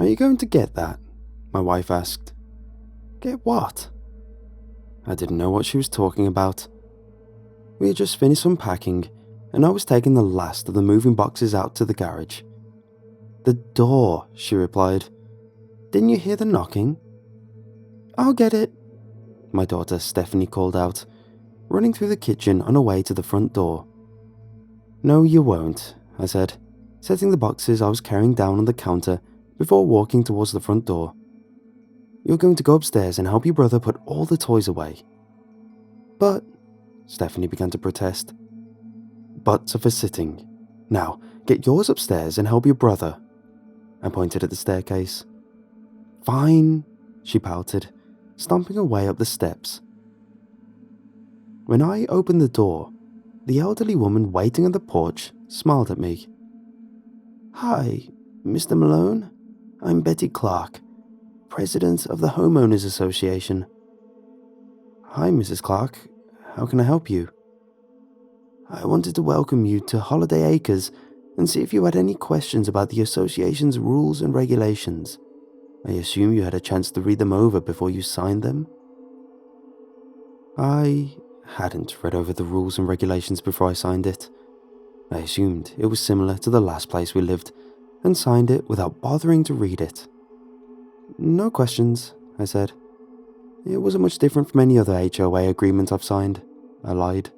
Are you going to get that? My wife asked. Get what? I didn't know what she was talking about. We had just finished unpacking, and I was taking the last of the moving boxes out to the garage. The door, she replied. Didn't you hear the knocking? I'll get it, my daughter Stephanie called out, running through the kitchen on her way to the front door. No, you won't, I said, setting the boxes I was carrying down on the counter before walking towards the front door. You're going to go upstairs and help your brother put all the toys away. But, Stephanie began to protest. Butts are for sitting. Now, get yours upstairs and help your brother. I pointed at the staircase. Fine, she pouted, stomping her way up the steps. When I opened the door, the elderly woman waiting on the porch smiled at me. Hi, Mr. Malone. I'm Betty Clark, President of the Homeowners Association. Hi, Mrs. Clark. How can I help you? I wanted to welcome you to Holiday Acres and see if you had any questions about the association's rules and regulations. I assume you had a chance to read them over before you signed them? I hadn't read over the rules and regulations before I signed it. I assumed it was similar to the last place we lived and signed it without bothering to read it. No questions, I said. It wasn't much different from any other HOA agreement I've signed, I lied.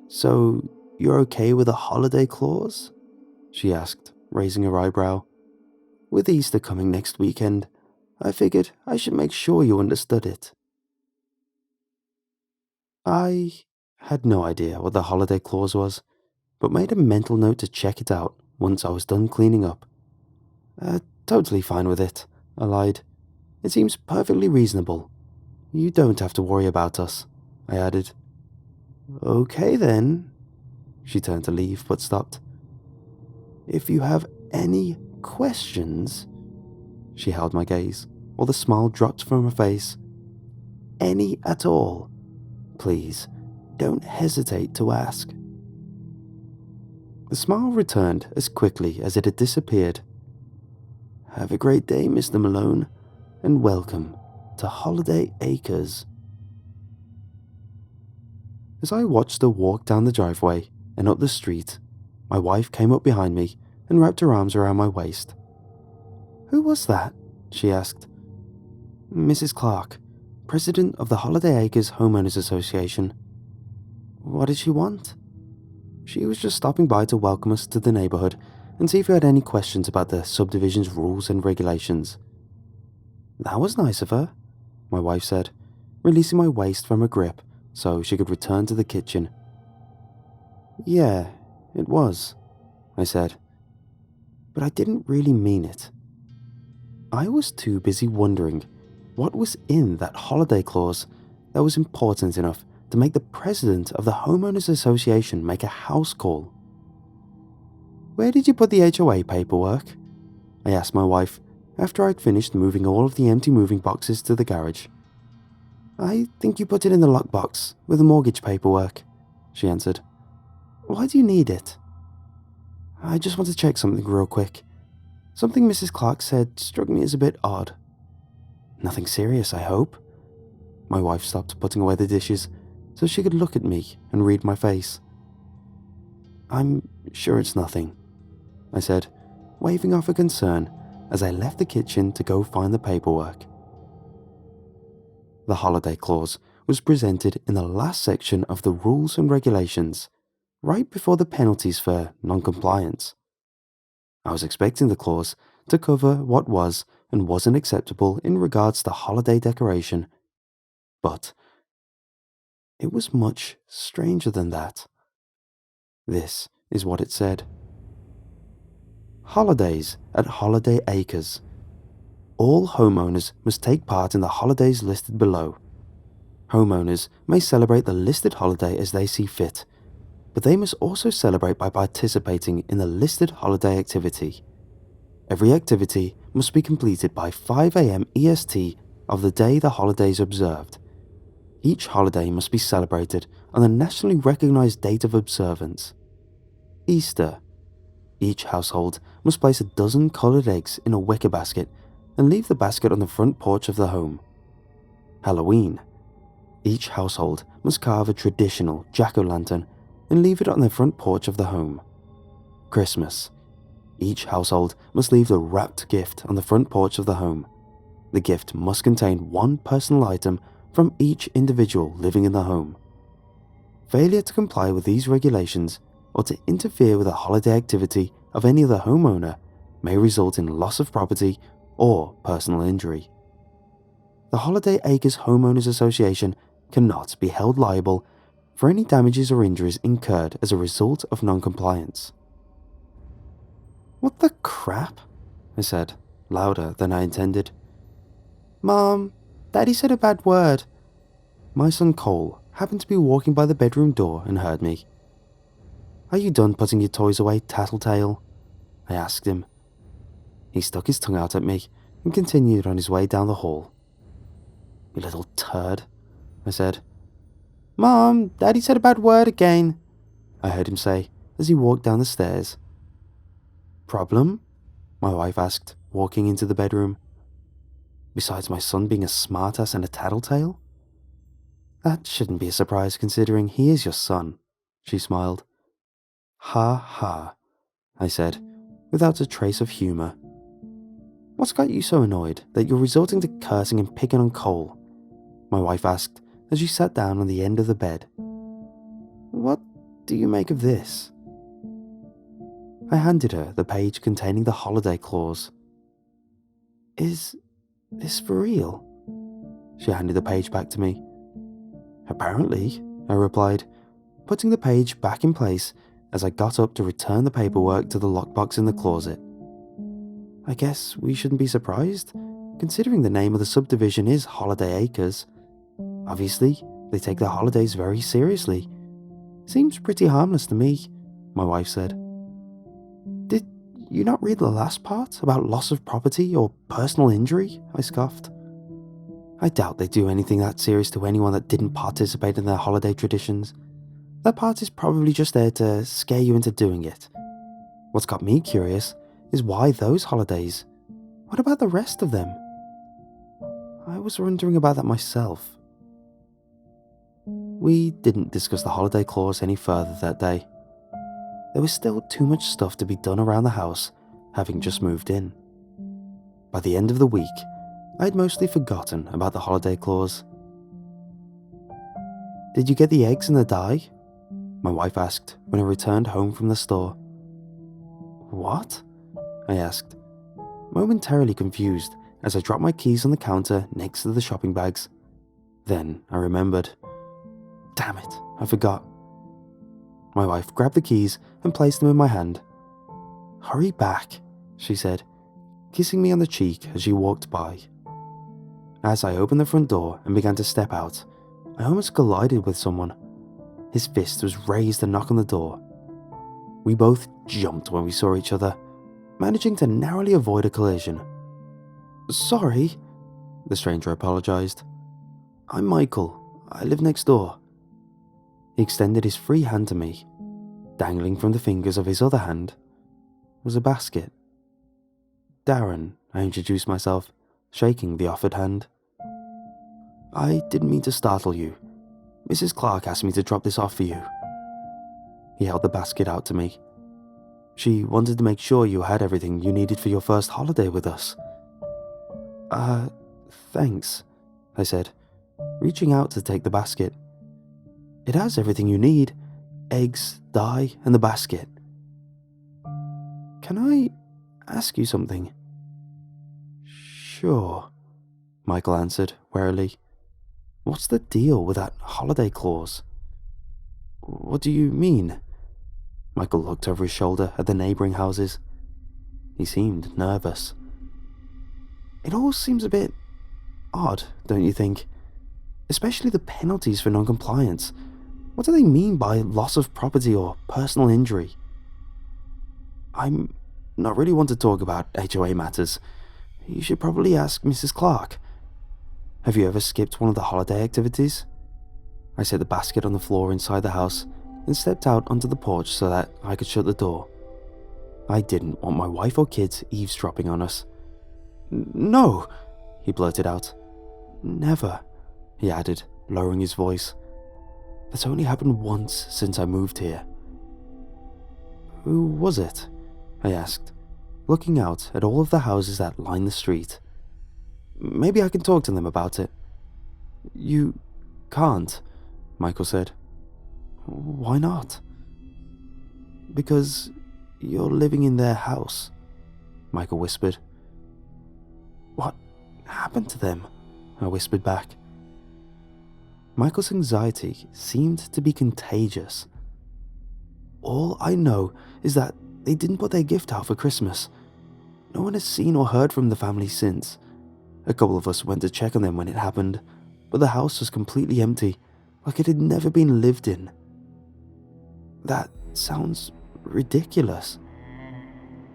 So, you're okay with a holiday clause? She asked, raising her eyebrow. With Easter coming next weekend, I figured I should make sure you understood it. I had no idea what the holiday clause was, but made a mental note to check it out once I was done cleaning up. Totally fine with it, I lied. It seems perfectly reasonable. You don't have to worry about us, I added. Okay then. She turned to leave but stopped. If you have any questions, she held my gaze while the smile dropped from her face. Any at all, please don't hesitate to ask. The smile returned as quickly as it had disappeared. Have a great day, Mr. Malone, and welcome to Holiday Acres. As I watched her walk down the driveway and up the street, my wife came up behind me and wrapped her arms around my waist. Who was that? She asked. Mrs. Clark, President of the Holiday Acres Homeowners Association. What did she want? She was just stopping by to welcome us to the neighborhood and see if we had any questions about the subdivision's rules and regulations. That was nice of her, my wife said, releasing my waist from her grip so she could return to the kitchen. Yeah, it was, I said, but I didn't really mean it. I was too busy wondering what was in that holiday clause that was important enough to make the president of the Homeowners Association make a house call. Where did you put the HOA paperwork? I asked my wife after I'd finished moving all of the empty moving boxes to the garage. I think you put it in the lockbox with the mortgage paperwork, she answered. Why do you need it? I just want to check something real quick. Something Mrs. Clark said struck me as a bit odd. Nothing serious, I hope. My wife stopped putting away the dishes so she could look at me and read my face. I'm sure it's nothing, I said, waving off a concern as I left the kitchen to go find the paperwork. The holiday clause was presented in the last section of the rules and regulations, right before the penalties for non-compliance. I was expecting the clause to cover what was and wasn't acceptable in regards to holiday decoration, but it was much stranger than that. This is what it said. Holidays at Holiday Acres. All homeowners must take part in the holidays listed below. Homeowners may celebrate the listed holiday as they see fit, but they must also celebrate by participating in the listed holiday activity. Every activity must be completed by 5 a.m. EST of the day the holiday is observed. Each holiday must be celebrated on the nationally recognized date of observance. Easter. Each household must place a dozen coloured eggs in a wicker basket and leave the basket on the front porch of the home. Halloween. Each household must carve a traditional jack-o'-lantern and leave it on the front porch of the home. Christmas. Each household must leave the wrapped gift on the front porch of the home. The gift must contain one personal item from each individual living in the home. Failure to comply with these regulations or to interfere with a holiday activity of any other homeowner may result in loss of property or personal injury. The Holiday Acres Homeowners Association cannot be held liable for any damages or injuries incurred as a result of non-compliance. "What the crap?" I said, louder than I intended. "Mom, Daddy said a bad word." My son Cole happened to be walking by the bedroom door and heard me. "Are you done putting your toys away, Tattletale?" I asked him. He stuck his tongue out at me and continued on his way down the hall. "You little turd," I said. "Mom, Daddy said a bad word again," I heard him say as he walked down the stairs. "Problem?" my wife asked, walking into the bedroom. "Besides my son being a smartass and a tattletale?" "That shouldn't be a surprise considering he is your son," she smiled. "Ha ha," I said, without a trace of humour. "What's got you so annoyed that you're resorting to cursing and picking on Cole?" my wife asked as she sat down on the end of the bed. "What do you make of this?" I handed her the page containing the holiday clause. "Is this for real?" She handed the page back to me. "Apparently," I replied, putting the page back in place as I got up to return the paperwork to the lockbox in the closet. "I guess we shouldn't be surprised, considering the name of the subdivision is Holiday Acres. Obviously, they take their holidays very seriously. Seems pretty harmless to me," my wife said. "Did you not read the last part about loss of property or personal injury?" I scoffed. "I doubt they do anything that serious to anyone that didn't participate in their holiday traditions. That part is probably just there to scare you into doing it. What's got me curious is why those holidays? What about the rest of them?" I was wondering about that myself. We didn't discuss the holiday clause any further that day. There was still too much stuff to be done around the house, having just moved in. By the end of the week, I had mostly forgotten about the holiday clause. "Did you get the eggs and the dye?" my wife asked when I returned home from the store. "What?" I asked, momentarily confused as I dropped my keys on the counter next to the shopping bags. Then I remembered. Damn it, I forgot. My wife grabbed the keys and placed them in my hand. "Hurry back," she said, kissing me on the cheek as she walked by. As I opened the front door and began to step out, I almost collided with someone. His fist was raised to knock on the door. We both jumped when we saw each other, managing to narrowly avoid a collision. "Sorry," the stranger apologized. "I'm Michael. I live next door." He extended his free hand to me. Dangling from the fingers of his other hand was a basket. "Darren," I introduced myself, shaking the offered hand. "I didn't mean to startle you. Mrs. Clark asked me to drop this off for you." He held the basket out to me. "She wanted to make sure you had everything you needed for your first holiday with us." Thanks," I said, reaching out to take the basket. "It has everything you need. Eggs, dye, and the basket." "Can I ask you something?" "Sure," Michael answered warily. "What's the deal with that holiday clause?" "What do you mean?" Michael looked over his shoulder at the neighbouring houses. He seemed nervous. "It all seems a bit odd, don't you think? Especially the penalties for non-compliance. What do they mean by loss of property or personal injury?" "I'm not really one to talk about HOA matters. You should probably ask Mrs. Clark. Have you ever skipped one of the holiday activities?" I set the basket on the floor inside the house and stepped out onto the porch so that I could shut the door. I didn't want my wife or kids eavesdropping on us. No, he blurted out. Never, he added, lowering his voice. That's only happened once since I moved here. Who was it? I asked, looking out at all of the houses that line the street. Maybe I can talk to them about it. You can't, Michael said. Why not? Because you're living in their house, Michael whispered. What happened to them? I whispered back. Michael's anxiety seemed to be contagious. All I know is that they didn't put their gift out for Christmas. No one has seen or heard from the family since. A couple of us went to check on them when it happened, but the house was completely empty, like it had never been lived in. That sounds ridiculous.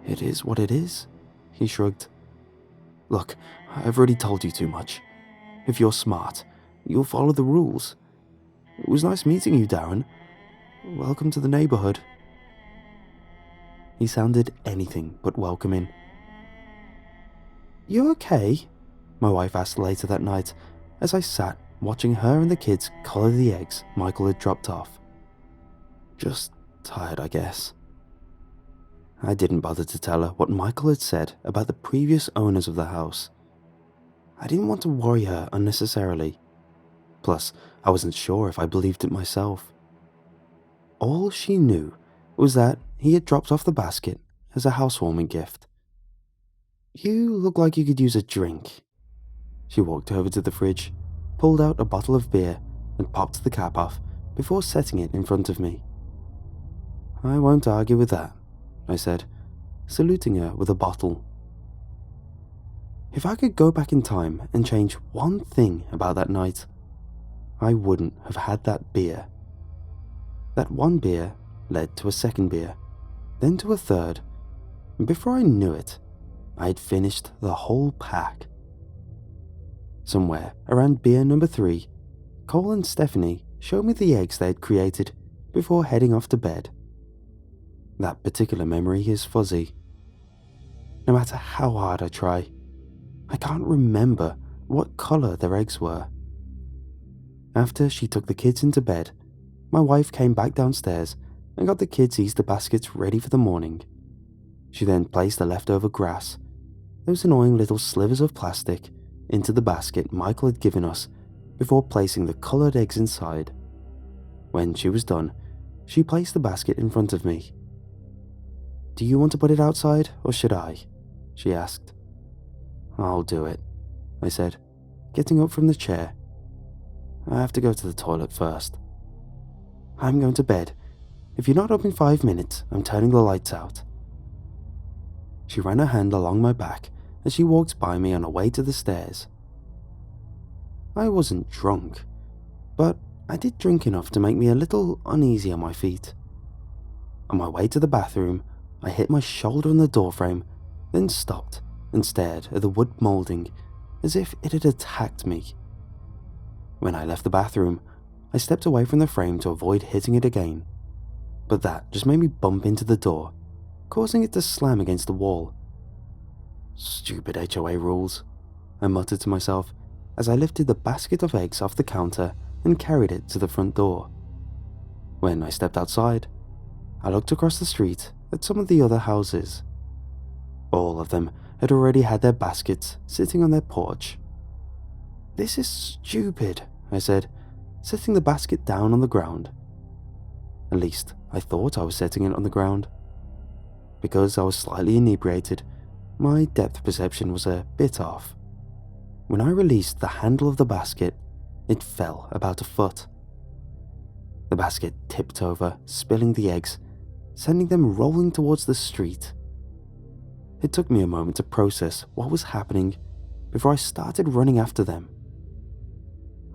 It is what it is, he shrugged. Look, I've already told you too much. If you're smart, you'll follow the rules. It was nice meeting you, Darren. Welcome to the neighborhood. He sounded anything but welcoming. You okay? My wife asked later that night as I sat watching her and the kids color the eggs Michael had dropped off. Just tired, I guess. I didn't bother to tell her what Michael had said about the previous owners of the house. I didn't want to worry her unnecessarily. Plus, I wasn't sure if I believed it myself. All she knew was that he had dropped off the basket as a housewarming gift. You look like you could use a drink. She walked over to the fridge, pulled out a bottle of beer, and popped the cap off before setting it in front of me. I won't argue with that, I said, saluting her with a bottle. If I could go back in time and change one thing about that night, I wouldn't have had that beer. That one beer led to a second beer, then to a third, and before I knew it, I had finished the whole pack. Somewhere around beer number 3, Cole and Stephanie showed me the eggs they had created before heading off to bed. That particular memory is fuzzy. No matter how hard I try, I can't remember what color their eggs were. After she took the kids into bed, my wife came back downstairs and got the kids' Easter baskets ready for the morning. She then placed the leftover grass, those annoying little slivers of plastic, into the basket Michael had given us before placing the colored eggs inside. When she was done, she placed the basket in front of me. Do you want to put it outside or should I? She asked. I'll do it, I said, getting up from the chair. I have to go to the toilet first. I'm going to bed. If you're not up in 5 minutes, I'm turning the lights out. She ran her hand along my back as she walked by me on her way to the stairs. I wasn't drunk, but I did drink enough to make me a little uneasy on my feet. On my way to the bathroom, I hit my shoulder on the doorframe, then stopped and stared at the wood molding as if it had attacked me. When I left the bathroom, I stepped away from the frame to avoid hitting it again, but that just made me bump into the door, causing it to slam against the wall. Stupid HOA rules, I muttered to myself as I lifted the basket of eggs off the counter and carried it to the front door. When I stepped outside, I looked across the street at some of the other houses. All of them had already had their baskets sitting on their porch. This is stupid, I said, setting the basket down on the ground. At least I thought I was setting it on the ground. Because I was slightly inebriated, my depth perception was a bit off. When I released the handle of the basket, it fell about a foot. The basket tipped over, spilling the eggs, sending them rolling towards the street. It took me a moment to process what was happening before I started running after them.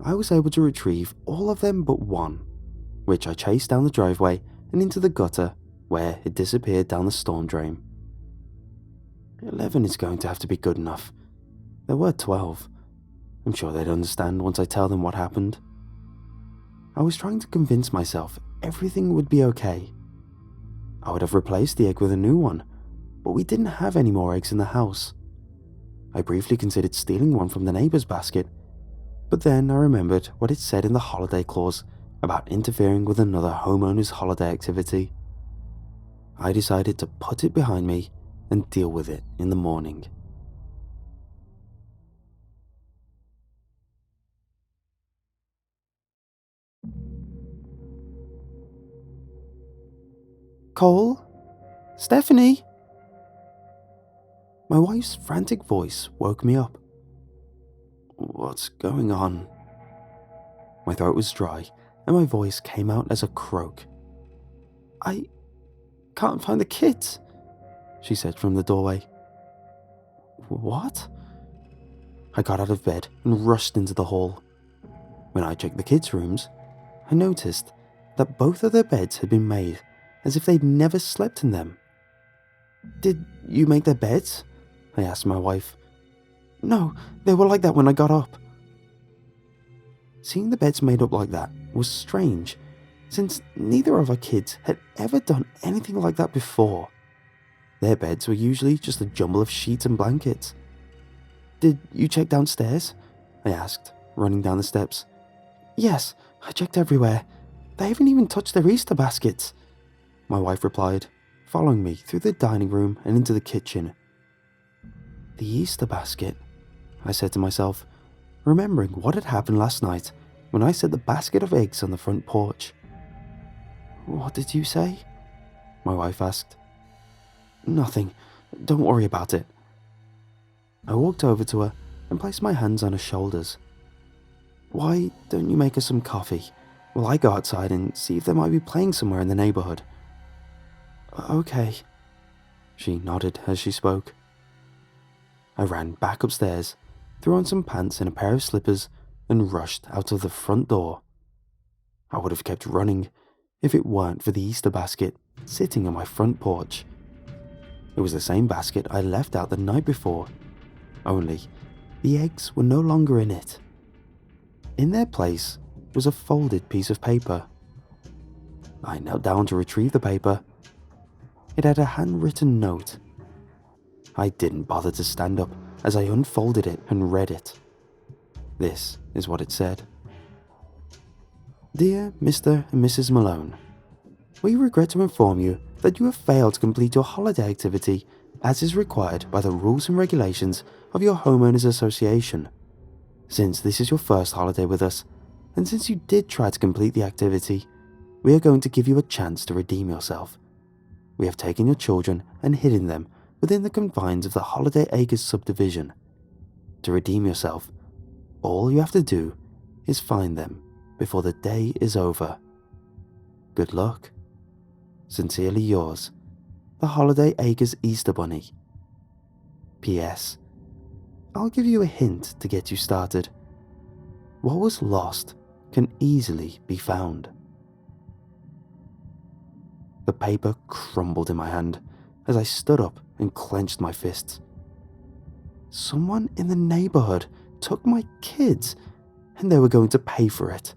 I was able to retrieve all of them but one, which I chased down the driveway and into the gutter where it disappeared down the storm drain. 11 is going to have to be good enough. There were 12. I'm sure they'd understand once I tell them what happened. I was trying to convince myself everything would be okay. I would have replaced the egg with a new one, but we didn't have any more eggs in the house. I briefly considered stealing one from the neighbor's basket, but then I remembered what it said in the holiday clause about interfering with another homeowner's holiday activity. I decided to put it behind me and deal with it in the morning. Cole? Stephanie? My wife's frantic voice woke me up. What's going on? My throat was dry and my voice came out as a croak. I can't find the kids, she said from the doorway. What? I got out of bed and rushed into the hall. When I checked the kids' rooms, I noticed that both of their beds had been made as if they'd never slept in them. Did you make their beds? I asked my wife. No, they were like that when I got up. Seeing the beds made up like that was strange, since neither of our kids had ever done anything like that before. Their beds were usually just a jumble of sheets and blankets. Did you check downstairs? I asked, running down the steps. Yes, I checked everywhere. They haven't even touched their Easter baskets, my wife replied, following me through the dining room and into the kitchen. The Easter basket, I said to myself, remembering what had happened last night when I set the basket of eggs on the front porch. What did you say? My wife asked. Nothing. Don't worry about it. I walked over to her and placed my hands on her shoulders. Why don't you make us some coffee while I go outside and see if they might be playing somewhere in the neighborhood? Okay. She nodded as she spoke. I ran back upstairs, threw on some pants and a pair of slippers, and rushed out of the front door. I would have kept running if it weren't for the Easter basket sitting on my front porch. It was the same basket I left out the night before, only the eggs were no longer in it. In their place was a folded piece of paper. I knelt down to retrieve the paper. It had a handwritten note. I didn't bother to stand up as I unfolded it and read it. This is what it said. Dear Mr. and Mrs. Malone, we regret to inform you that you have failed to complete your holiday activity as is required by the rules and regulations of your homeowners association. Since this is your first holiday with us, and since you did try to complete the activity, we are going to give you a chance to redeem yourself. We have taken your children and hidden them within the confines of the Holiday Acres subdivision. To redeem yourself, all you have to do is find them before the day is over. Good luck. Sincerely yours, the Holiday Acres Easter Bunny. P.S. I'll give you a hint to get you started. What was lost can easily be found. The paper crumbled in my hand as I stood up and clenched my fists. Someone in the neighborhood took my kids, and they were going to pay for it.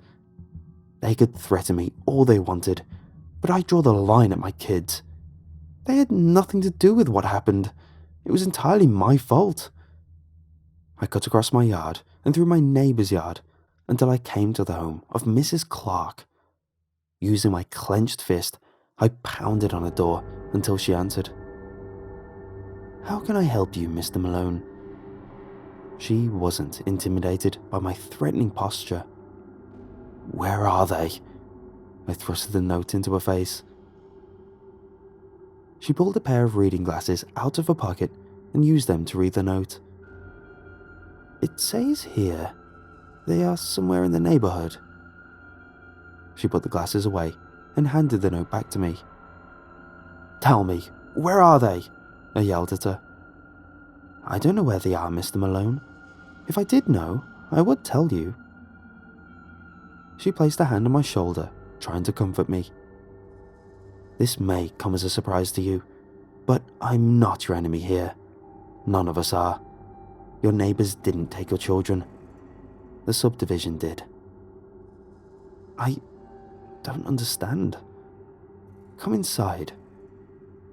They could threaten me all they wanted, but I draw the line at my kids. They had nothing to do with what happened. It was entirely my fault. I cut across my yard and through my neighbor's yard until I came to the home of Mrs. Clark. Using my clenched fist, I pounded on the door until she answered. How can I help you, Mr. Malone? She wasn't intimidated by my threatening posture. Where are they? I thrust the note into her face. She pulled a pair of reading glasses out of her pocket and used them to read the note. It says here they are somewhere in the neighborhood. She put the glasses away and handed the note back to me. Tell me, where are they? I yelled at her. I don't know where they are, Mr. Malone. If I did know, I would tell you. She placed a hand on my shoulder, trying to comfort me. This may come as a surprise to you, but I'm not your enemy here. None of us are. Your neighbors didn't take your children. The subdivision did. I don't understand. Come inside.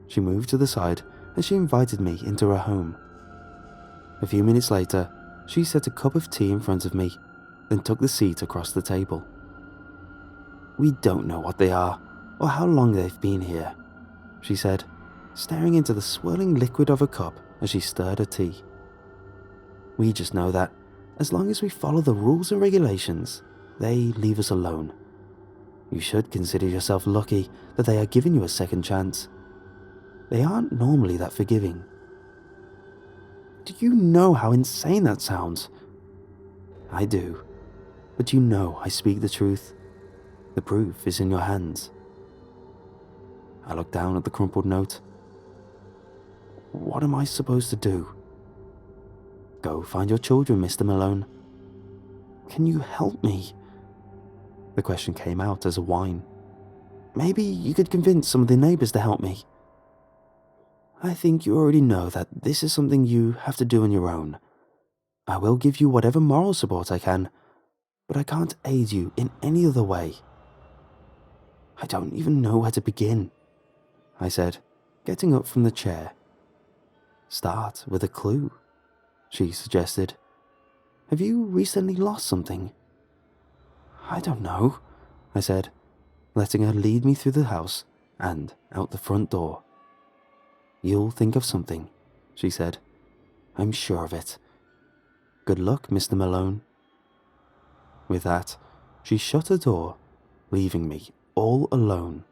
She moved to the side as she invited me into her home. A few minutes later, she set a cup of tea in front of me, then took the seat across the table. "We don't know what they are, or how long they've been here," she said, staring into the swirling liquid of her cup as she stirred her tea. "We just know that, as long as we follow the rules and regulations, they leave us alone. You should consider yourself lucky that they are giving you a second chance. They aren't normally that forgiving." Do you know how insane that sounds? I do, but you know I speak the truth. The proof is in your hands. I looked down at the crumpled note. What am I supposed to do? Go find your children, Mr. Malone. Can you help me? The question came out as a whine. Maybe you could convince some of the neighbors to help me. I think you already know that this is something you have to do on your own. I will give you whatever moral support I can, but I can't aid you in any other way. I don't even know where to begin, I said, getting up from the chair. Start with a clue, she suggested. Have you recently lost something? I don't know, I said, letting her lead me through the house and out the front door. You'll think of something, she said. I'm sure of it. Good luck, Mr. Malone. With that, she shut her door, leaving me all alone.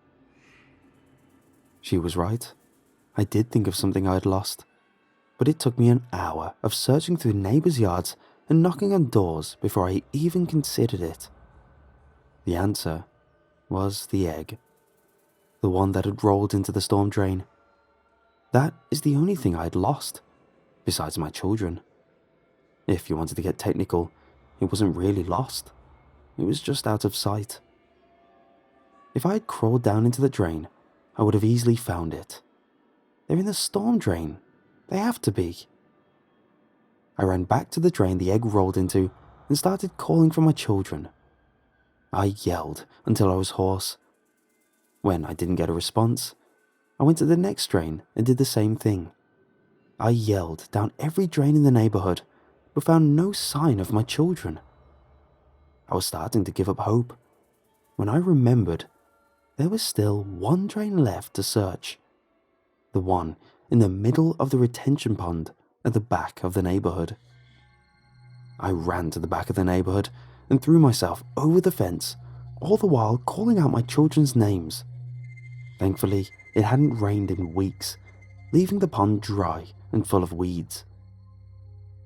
She was right. I did think of something I had lost, but it took me an hour of searching through neighbors' yards and knocking on doors before I even considered it. The answer was the egg, the one that had rolled into the storm drain. That is the only thing I had lost, besides my children. If you wanted to get technical, it wasn't really lost. It was just out of sight. If I had crawled down into the drain, I would have easily found it. They're in the storm drain. They have to be. I ran back to the drain the egg rolled into and started calling for my children. I yelled until I was hoarse. When I didn't get a response, I went to the next drain and did the same thing. I yelled down every drain in the neighborhood, but found no sign of my children. I was starting to give up hope when I remembered there was still one drain left to search. The one in the middle of the retention pond at the back of the neighborhood. I ran to the back of the neighborhood and threw myself over the fence, all the while calling out my children's names. Thankfully, it hadn't rained in weeks, leaving the pond dry and full of weeds.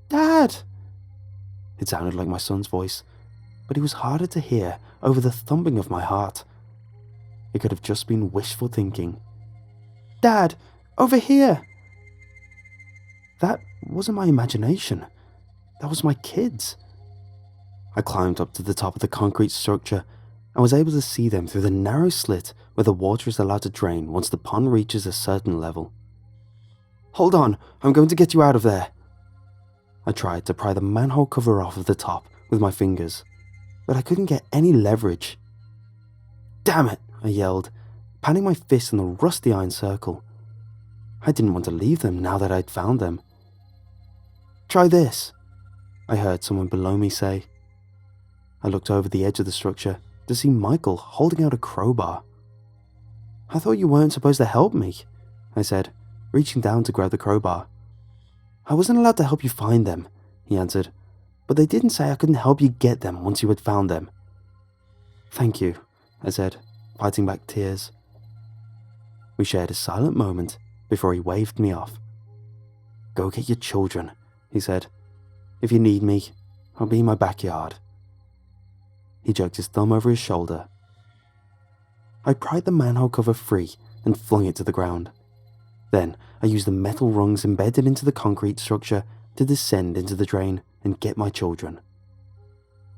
Dad! It sounded like my son's voice, but it was harder to hear over the thumping of my heart. It could have just been wishful thinking. Dad, over here! That wasn't my imagination. That was my kids. I climbed up to the top of the concrete structure and was able to see them through the narrow slit where the water is allowed to drain once the pond reaches a certain level. Hold on, I'm going to get you out of there. I tried to pry the manhole cover off of the top with my fingers, but I couldn't get any leverage. Damn it, I yelled, pounding my fist in the rusty iron circle. I didn't want to leave them now that I'd found them. Try this, I heard someone below me say. I looked over the edge of the structure to see Michael holding out a crowbar. I thought you weren't supposed to help me, I said, reaching down to grab the crowbar. I wasn't allowed to help you find them, he answered, but they didn't say I couldn't help you get them once you had found them. Thank you, I said, fighting back tears. We shared a silent moment before he waved me off. Go get your children, he said. If you need me, I'll be in my backyard. He jerked his thumb over his shoulder. I pried the manhole cover free and flung it to the ground. Then I used the metal rungs embedded into the concrete structure to descend into the drain and get my children.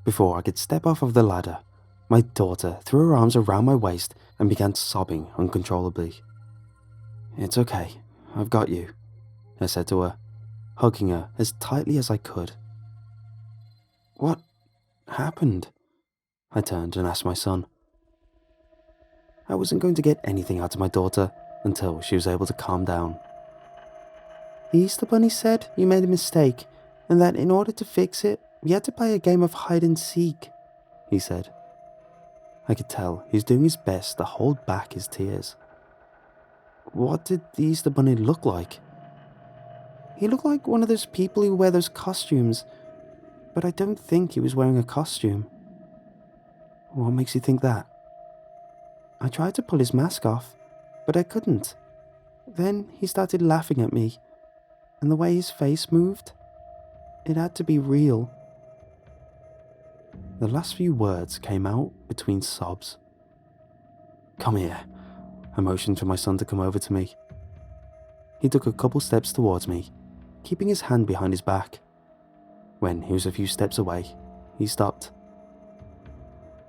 Before I could step off of the ladder, my daughter threw her arms around my waist and began sobbing uncontrollably. It's okay, I've got you, I said to her, hugging her as tightly as I could. What happened? I turned and asked my son. I wasn't going to get anything out of my daughter until she was able to calm down. The Easter Bunny said you made a mistake, and that in order to fix it, we had to play a game of hide and seek, he said. I could tell he was doing his best to hold back his tears. What did the Easter Bunny look like? He looked like one of those people who wear those costumes, but I don't think he was wearing a costume. What makes you think that? I tried to pull his mask off, but I couldn't. Then he started laughing at me, and the way his face moved, it had to be real. The last few words came out between sobs. Come here. I motioned for my son to come over to me. He took a couple steps towards me, keeping his hand behind his back. When he was a few steps away, he stopped.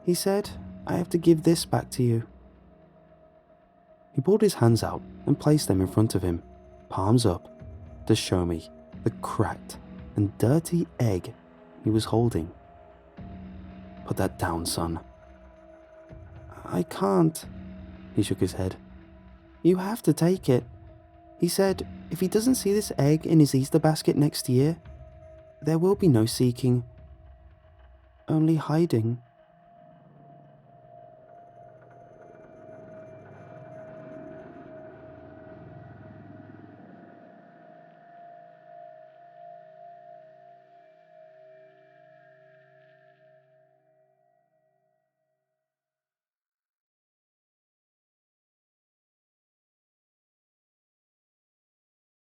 He said, I have to give this back to you. He pulled his hands out and placed them in front of him, palms up, to show me the cracked and dirty egg he was holding. Put that down, son. I can't. He shook his head. You have to take it. He said if he doesn't see this egg in his Easter basket next year, there will be no seeking, only hiding.